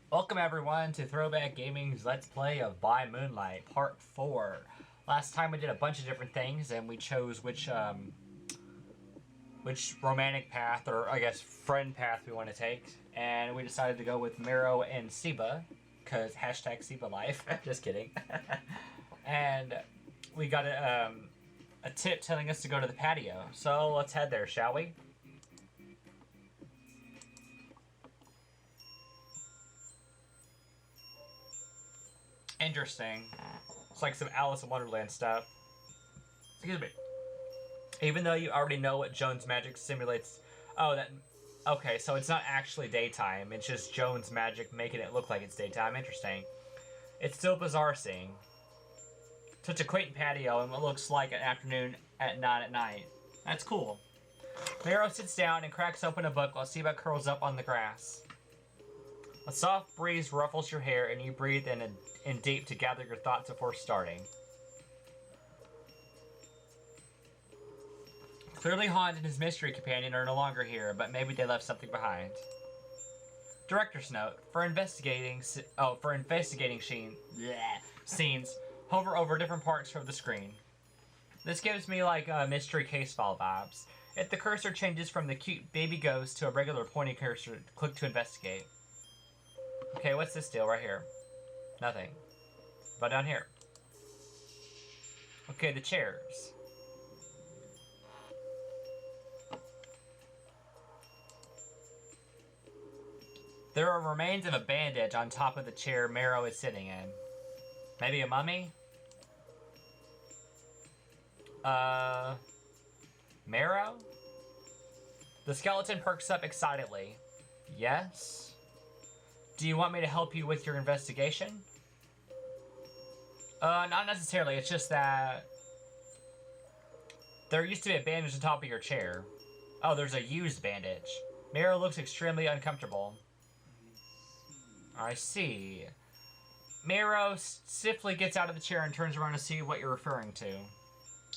Welcome everyone to Throwback Gaming's Let's Play of By Moonlight, Part 4. Last time we did a bunch of different things and we chose which romantic path, or I guess friend path we want to take. And we decided to go with Marrow and Seba, because hashtag Seba life. Just kidding. And we got a tip telling us to go to the patio. So let's head there, shall we? Interesting. It's like some Alice in Wonderland stuff. Excuse me. Even though you already know what Jones magic simulates... Oh, that... Okay, so it's not actually daytime. It's just Jones magic making it look like it's daytime. Interesting. It's still bizarre seeing such a quaint patio and what looks like an afternoon at 9 at night. That's cool. Marrow sits down and cracks open a book while Seba curls up on the grass. A soft breeze ruffles your hair and you breathe in deep to gather your thoughts before starting. Clearly Hans and his mystery companion are no longer here, but maybe they left something behind. Director's note: for investigating scenes, hover over different parts of the screen. This gives me like mystery case file vibes. If the cursor changes from the cute baby ghost to a regular pointy cursor, click to investigate. Okay, what's this deal right here? Nothing. But down here. Okay, the chairs. There are remains of a bandage on top of the chair Marrow is sitting in. Maybe a mummy? Marrow? The skeleton perks up excitedly. Yes? Do you want me to help you with your investigation? Not necessarily. It's just that there used to be a bandage on top of your chair. Oh, there's a used bandage. Marrow looks extremely uncomfortable. I see. Marrow stiffly gets out of the chair and turns around to see what you're referring to.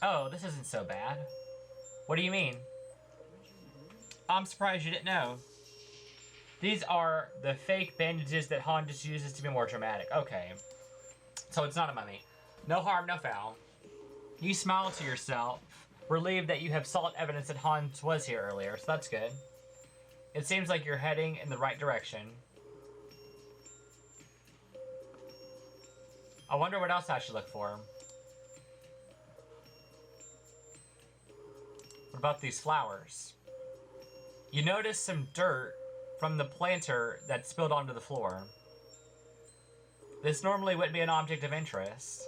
Oh, this isn't so bad. What do you mean? I'm surprised you didn't know. These are the fake bandages that Han just uses to be more dramatic. Okay. So it's not a mummy. No harm, no foul. You smile to yourself, relieved that you have solid evidence that Hans was here earlier, so that's good. It seems like you're heading in the right direction. I wonder what else I should look for. What about these flowers? You notice some dirt from the planter that spilled onto the floor. This normally wouldn't be an object of interest,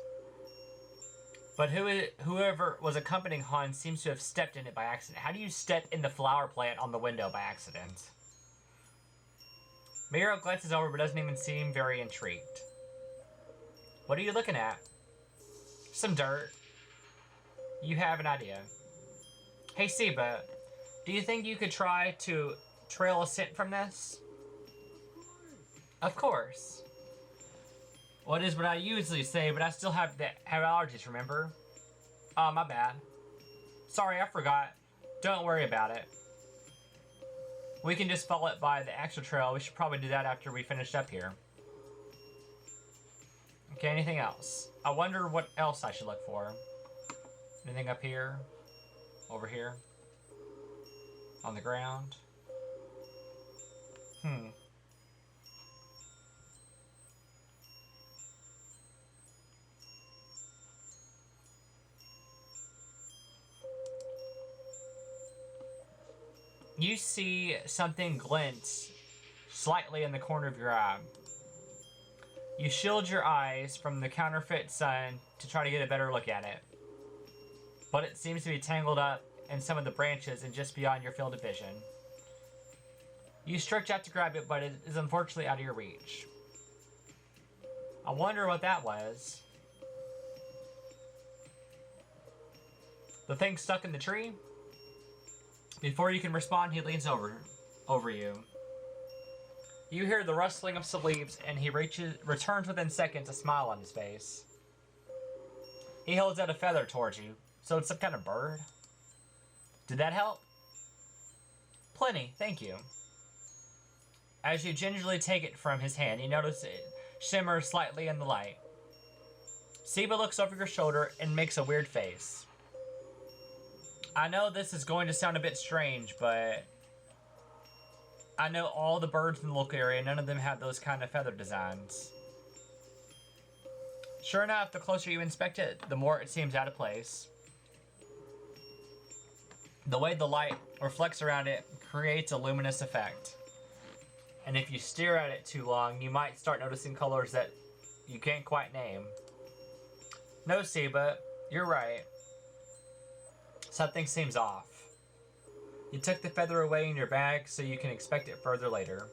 but whoever was accompanying Han seems to have stepped in it by accident. How do you step in the flower plant on the window by accident? Marrow glances over but doesn't even seem very intrigued. What are you looking at? Some dirt. You have an idea. Hey Seba, do you think you could try to trail a scent from this? Of course. Well, it is what I usually say, but I still have allergies, remember? Oh, my bad. Sorry, I forgot. Don't worry about it. We can just follow it by the actual trail. We should probably do that after we finish up here. Okay, anything else? I wonder what else I should look for. Anything up here? Over here? On the ground? You see something glint slightly in the corner of your eye. You shield your eyes from the counterfeit sun to try to get a better look at it. But it seems to be tangled up in some of the branches and just beyond your field of vision. You stretch out to grab it, but it is unfortunately out of your reach. I wonder what that was. The thing stuck in the tree? Before you can respond, he leans over you. You hear the rustling of some leaves, and he returns within seconds, a smile on his face. He holds out a feather towards you, so it's some kind of bird. Did that help? Plenty, thank you. As you gingerly take it from his hand, you notice it shimmers slightly in the light. Seba looks over your shoulder and makes a weird face. I know this is going to sound a bit strange, but I know all the birds in the local area, none of them have those kind of feather designs. Sure enough, the closer you inspect it, the more it seems out of place. The way the light reflects around it creates a luminous effect. And if you stare at it too long, you might start noticing colors that you can't quite name. No, Seba, you're right. Something seems off. You took the feather away in your bag so you can inspect it further later.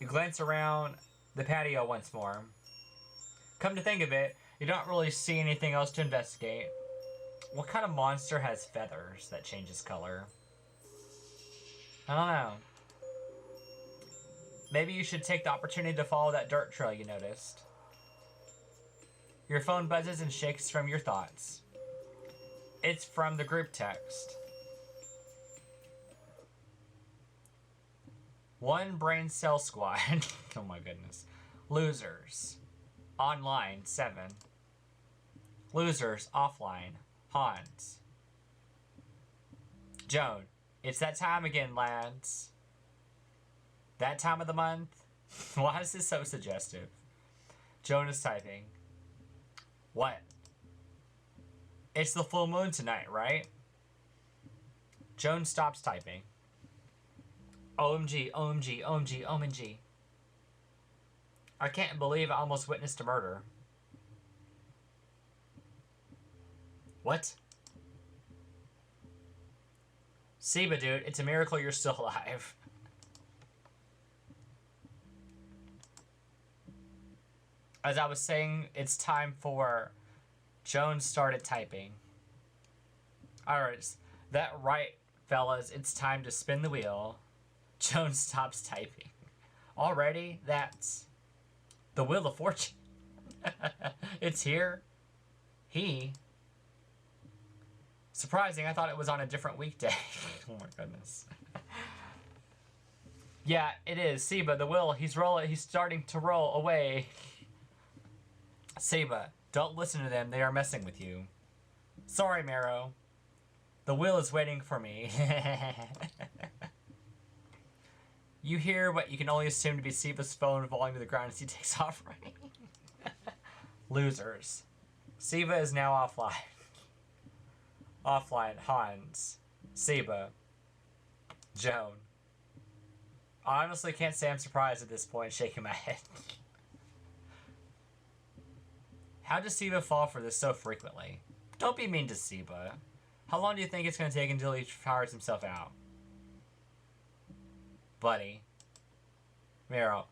You glance around the patio once more. Come to think of it, you don't really see anything else to investigate. What kind of monster has feathers that changes color? I don't know. Maybe you should take the opportunity to follow that dirt trail you noticed. Your phone buzzes and shakes from your thoughts. It's from the group text. One brain cell squad. Oh my goodness. Losers. Online, 7. Losers, offline, Hans. Joan. It's that time again, lads. That time of the month? Why is this so suggestive? Joan is typing. What? It's the full moon tonight, right? Joan stops typing. OMG, OMG, OMG, OMG. I can't believe I almost witnessed a murder. What? Seba, dude, it's a miracle you're still alive. As I was saying, it's time for... Joan started typing. Alright, that right, fellas, it's time to spin the wheel. Joan stops typing. Already? That's... the Wheel of Fortune. It's here. He... Surprising, I thought it was on a different weekday. Oh my goodness. Yeah, it is. Seba, the wheel, he's starting to roll away. Seba, don't listen to them. They are messing with you. Sorry, Marrow. The wheel is waiting for me. You hear what you can only assume to be Seba's phone falling to the ground as he takes off running. Losers. Seba is now offline. Offline, Hans. Seba. Joan. I honestly can't say I'm surprised at this point, shaking my head. How does Seba fall for this so frequently? Don't be mean to Seba. How long do you think it's going to take until he tires himself out? Buddy. Marrow.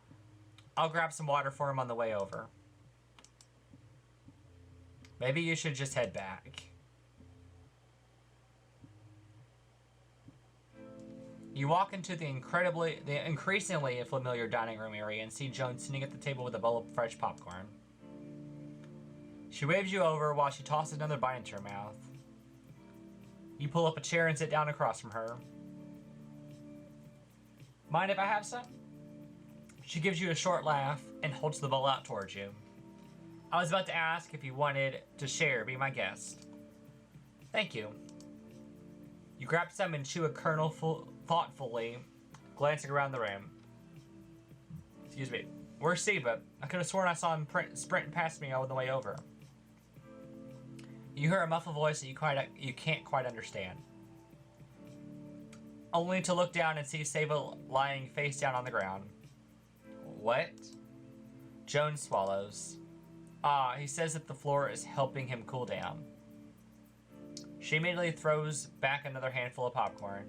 I'll grab some water for him on the way over. Maybe you should just head back. You walk into the increasingly familiar dining room area and see Joan sitting at the table with a bowl of fresh popcorn. She waves you over while she tosses another bite into her mouth. You pull up a chair and sit down across from her. Mind if I have some? She gives you a short laugh and holds the bowl out towards you. I was about to ask if you wanted to share, be my guest. Thank you. You grab some and chew a kernel thoughtfully, glancing around the room. Excuse me. Where's Seba? I could have sworn I saw him sprinting past me on the way over. You hear a muffled voice that you can't quite understand. Only to look down and see Seba lying face down on the ground. What? Joan swallows. Ah, he says that the floor is helping him cool down. She immediately throws back another handful of popcorn.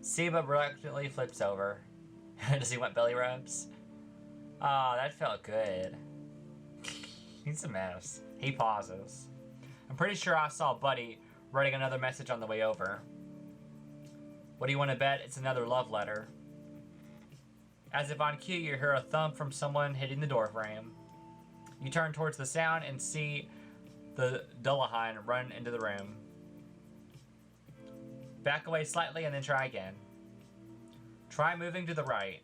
Seba reluctantly flips over. Does he want belly rubs? Ah, that felt good. He's a mess. He pauses. I'm pretty sure I saw Buddy writing another message on the way over. What do you want to bet? It's another love letter. As if on cue, you hear a thump from someone hitting the doorframe. You turn towards the sound and see the Dullahan run into the room. Back away slightly and then try again. Try moving to the right.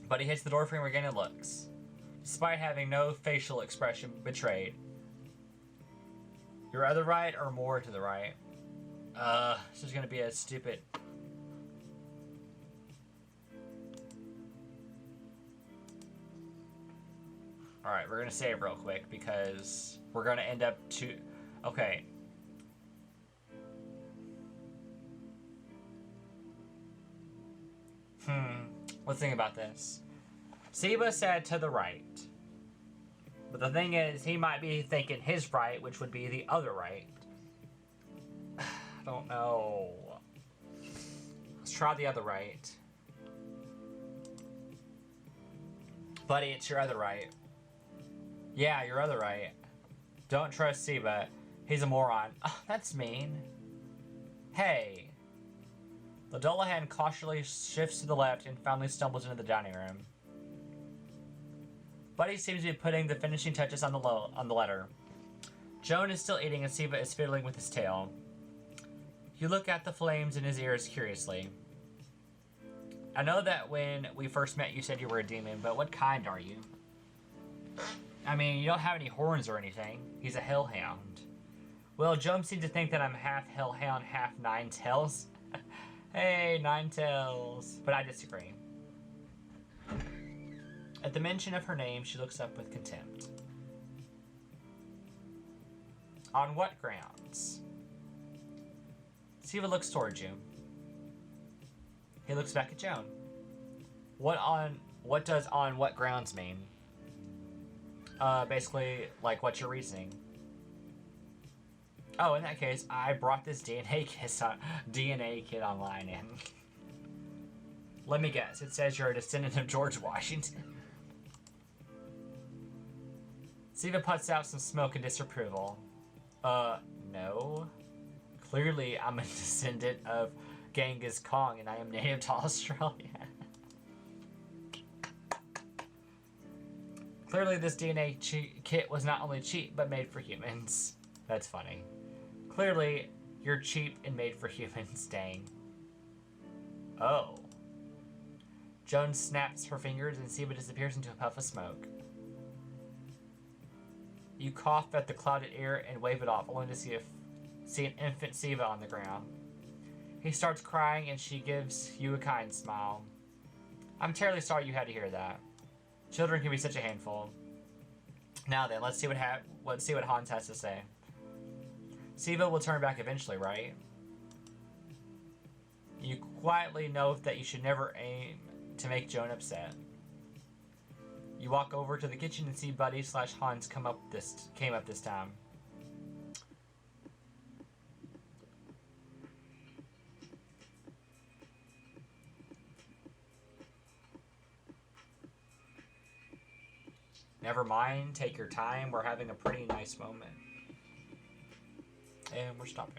But he hits the doorframe again and looks, despite having no facial expression betrayed. Your other right or more to the right? This is gonna be a stupid... Alright, we're gonna save real quick because we're gonna end up to... Okay. Let's think about this. Seba said to the right. But the thing is, he might be thinking his right, which would be the other right. I don't know. Let's try the other right. Buddy, it's your other right. Yeah, your other right. Don't trust Seba. He's a moron. Oh, that's mean. Hey. The Dullahan cautiously shifts to the left and finally stumbles into the dining room. Buddy seems to be putting the finishing touches on the letter. Joan is still eating and Seba is fiddling with his tail. You look at the flames in his ears curiously. I know that when we first met you said you were a demon, but what kind are you? I mean, you don't have any horns or anything. He's a hellhound. Well, Joan seems to think that I'm half hellhound, half nine tails. Hey, nine tails. But I disagree. At the mention of her name, she looks up with contempt. On what grounds? Seba looks towards you. He looks back at Joan. What does on what grounds mean? Basically, like, what's your reasoning? Oh, in that case, I brought this DNA kit online in. Let me guess, it says you're a descendant of George Washington. Seba puts out some smoke in disapproval. No. Clearly, I'm a descendant of Genghis Khan and I am native to Australia. Clearly, this DNA kit was not only cheap, but made for humans. That's funny. Clearly, you're cheap and made for humans, dang. Oh. Joan snaps her fingers and Seba disappears into a puff of smoke. You cough at the clouded air and wave it off, only to see an infant Seba on the ground. He starts crying and she gives you a kind smile. I'm terribly sorry you had to hear that. Children can be such a handful. Now then, let's see what Hans has to say. Seba will turn back eventually, right? You quietly know that you should never aim to make Joan upset. You walk over to the kitchen and see Buddy / Hans came up this time. Never mind, take your time. We're having a pretty nice moment. And we're stopping.